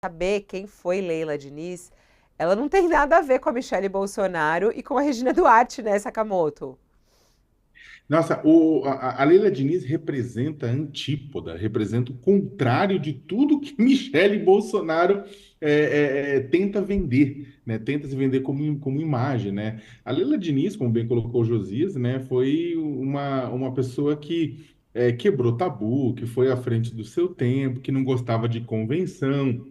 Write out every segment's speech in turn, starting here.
saber quem foi Leila Diniz, ela não tem nada a ver com a Michelle Bolsonaro e com a Regina Duarte, né, Sakamoto? Nossa, a Leila Diniz representa a antípoda, representa o contrário de tudo que Michele Bolsonaro tenta vender, né? Tenta se vender como imagem, né? A Leila Diniz, como bem colocou o Josias, né? Foi uma pessoa que quebrou tabu, que foi à frente do seu tempo, que não gostava de convenção,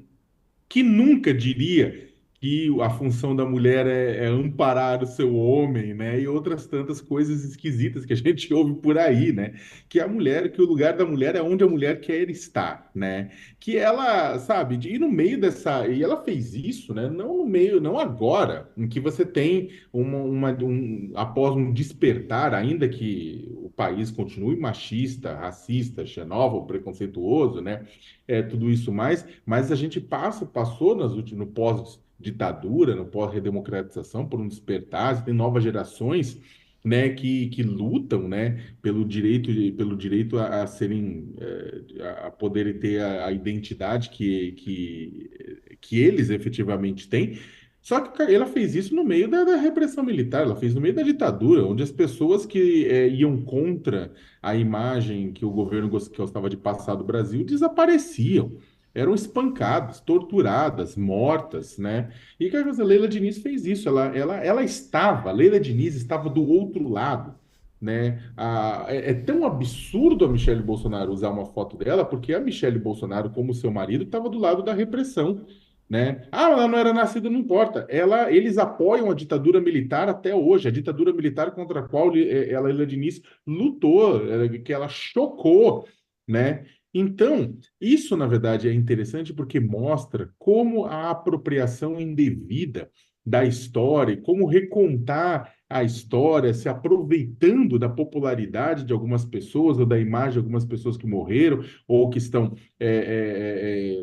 que nunca diria que a função da mulher é amparar o seu homem, né? E outras tantas coisas esquisitas que a gente ouve por aí, né? Que a mulher, que o lugar da mulher é onde a mulher quer estar, né? Que ela, sabe, de ir no meio dessa. E ela fez isso, né? Não no meio, não agora, em que você tem após um despertar, ainda que o país continue machista, racista, xenófobo, preconceituoso, né? Tudo isso mais, mas a gente passou no pós-ditadura, no pós-redemocratização, por um despertar, você tem novas gerações, né, que lutam, né, pelo direito a serem, a poderem ter a identidade que eles efetivamente têm. Só que ela fez isso no meio da repressão militar, ela fez no meio da ditadura, onde as pessoas que iam contra a imagem que o governo gostava de passar do Brasil desapareciam, eram espancadas, torturadas, mortas, né? E que a Leila Diniz fez isso, a Leila Diniz estava do outro lado, né? É tão absurdo a Michelle Bolsonaro usar uma foto dela, porque a Michelle Bolsonaro, como seu marido, estava do lado da repressão. Né? Ah, ela não era nascida, não importa. Eles apoiam a ditadura militar até hoje, a ditadura militar contra a qual Leila Diniz lutou, que ela chocou, né? Então, isso na verdade é interessante porque mostra como a apropriação indevida da história, e como recontar a história, se aproveitando da popularidade de algumas pessoas ou da imagem de algumas pessoas que morreram ou que estão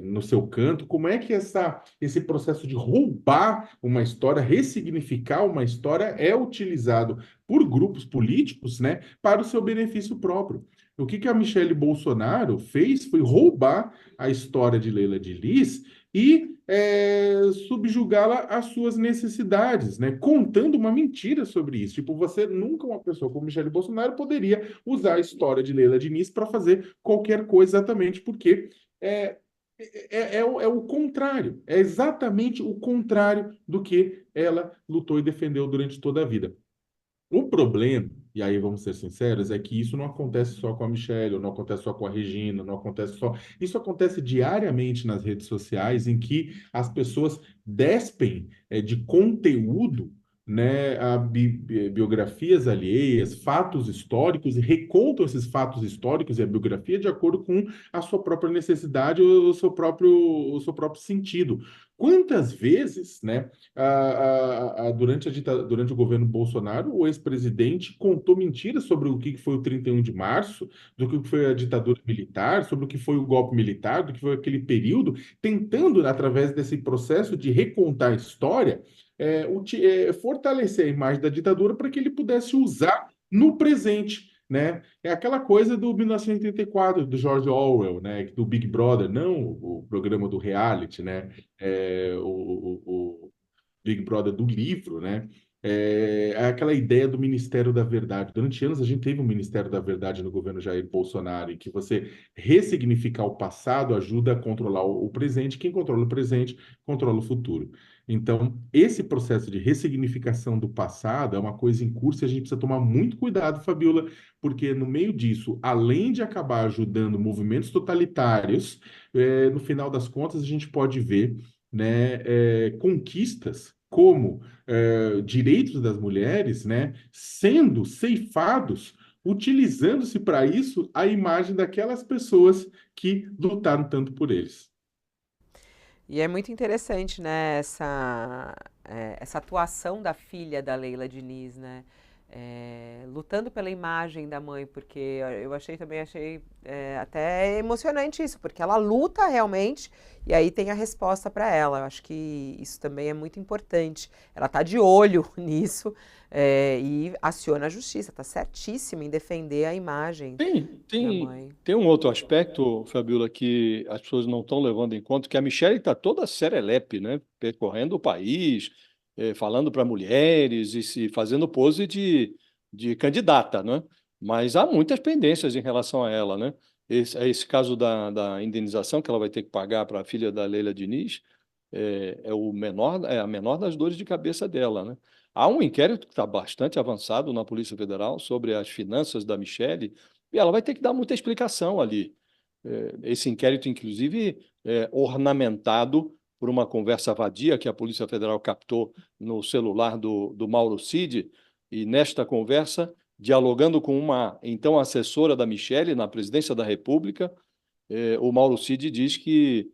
no seu canto, como é que esse processo de roubar uma história, ressignificar uma história é utilizado por grupos políticos, né, para o seu benefício próprio. O que a Michelle Bolsonaro fez foi roubar a história de Leila de Lis e subjugá-la às suas necessidades, né? Contando uma mentira sobre isso. Tipo, você nunca, uma pessoa como Michelle Bolsonaro, poderia usar a história de Leila Diniz para fazer qualquer coisa, exatamente porque é, é o contrário, é exatamente o contrário do que ela lutou e defendeu durante toda a vida. O problema, e aí vamos ser sinceros, é que isso não acontece só com a Michelle, não acontece só com a Regina, não acontece só. Isso acontece diariamente nas redes sociais, em que as pessoas despem de conteúdo, né, biografias alheias, fatos históricos, e recontam esses fatos históricos e a biografia de acordo com a sua própria necessidade ou o seu próprio sentido. Quantas vezes, né? Durante o governo Bolsonaro, o ex-presidente contou mentiras sobre o que foi o 31 de março, do que foi a ditadura militar, sobre o que foi o golpe militar, do que foi aquele período, tentando, através desse processo de recontar a história, fortalecer a imagem da ditadura para que ele pudesse usar no presente. Né? É aquela coisa do 1984, do George Orwell, né? Do Big Brother, não o programa do reality, né? O Big Brother do livro, né? É aquela ideia do Ministério da Verdade. Durante anos a gente teve um Ministério da Verdade no governo Jair Bolsonaro, em que você ressignificar o passado ajuda a controlar o presente. Quem controla o presente controla o futuro. Então, esse processo de ressignificação do passado é uma coisa em curso e a gente precisa tomar muito cuidado, Fabiola, porque no meio disso, além de acabar ajudando movimentos totalitários, no final das contas a gente pode ver, né, conquistas como direitos das mulheres, né, sendo ceifados, utilizando-se para isso a imagem daquelas pessoas que lutaram tanto por eles. E é muito interessante, né, essa atuação da filha da Leila Diniz, né? lutando pela imagem da mãe, porque eu achei até emocionante isso, porque ela luta realmente e aí tem a resposta para ela. Eu acho que isso também é muito importante. Ela está de olho nisso e aciona a justiça, está certíssima em defender a imagem Tem, da tem, mãe. tem um outro aspecto, Fabiola, que as pessoas não estão levando em conta, que a Michelle está toda serelepe, né? Percorrendo o país, falando para mulheres e se fazendo pose de candidata, né? Mas há muitas pendências em relação a ela, né? Esse caso da indenização que ela vai ter que pagar para a filha da Leila Diniz é a menor das dores de cabeça dela, né? Há um inquérito que está bastante avançado na Polícia Federal sobre as finanças da Michelle e ela vai ter que dar muita explicação ali. Esse inquérito, inclusive, é ornamentado por uma conversa vadia que a Polícia Federal captou no celular do Mauro Cid, e nesta conversa, dialogando com uma então assessora da Michelle na presidência da República, o Mauro Cid diz que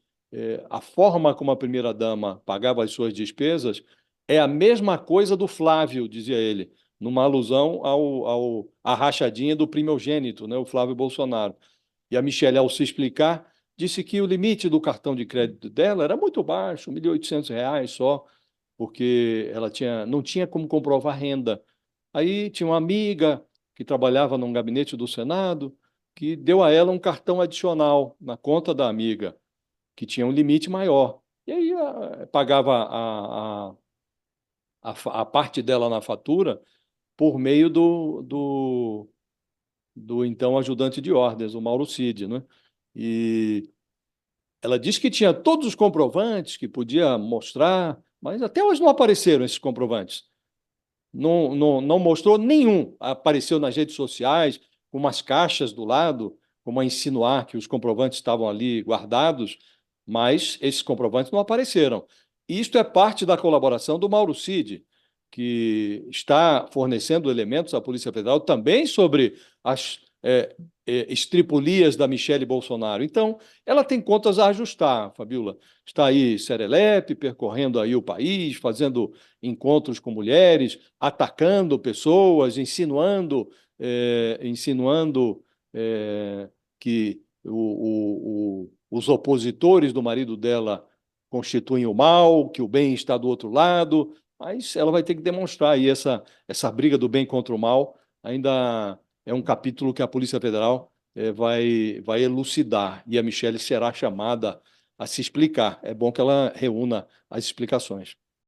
a forma como a primeira-dama pagava as suas despesas é a mesma coisa do Flávio, dizia ele, numa alusão à rachadinha do primogênito, né, o Flávio Bolsonaro. E a Michelle, ao se explicar, disse que o limite do cartão de crédito dela era muito baixo, R$ 1.800 só, porque não tinha como comprovar renda. Aí tinha uma amiga que trabalhava num gabinete do Senado que deu a ela um cartão adicional na conta da amiga, que tinha um limite maior. E aí pagava a parte dela na fatura por meio do então ajudante de ordens, o Mauro Cid, né? E ela disse que tinha todos os comprovantes que podia mostrar, mas até hoje não apareceram esses comprovantes. Não mostrou nenhum. Apareceu nas redes sociais, com umas caixas do lado, como a insinuar que os comprovantes estavam ali guardados, mas esses comprovantes não apareceram. Isto é parte da colaboração do Mauro Cid, que está fornecendo elementos à Polícia Federal também sobre as estripulias da Michelle Bolsonaro. Então, ela tem contas a ajustar, Fabiola. Está aí serelepe, percorrendo aí o país, fazendo encontros com mulheres, atacando pessoas, insinuando que os opositores do marido dela constituem o mal, que o bem está do outro lado, mas ela vai ter que demonstrar aí essa briga do bem contra o mal. Ainda é um capítulo que a Polícia Federal vai elucidar e a Michelle será chamada a se explicar. É bom que ela reúna as explicações.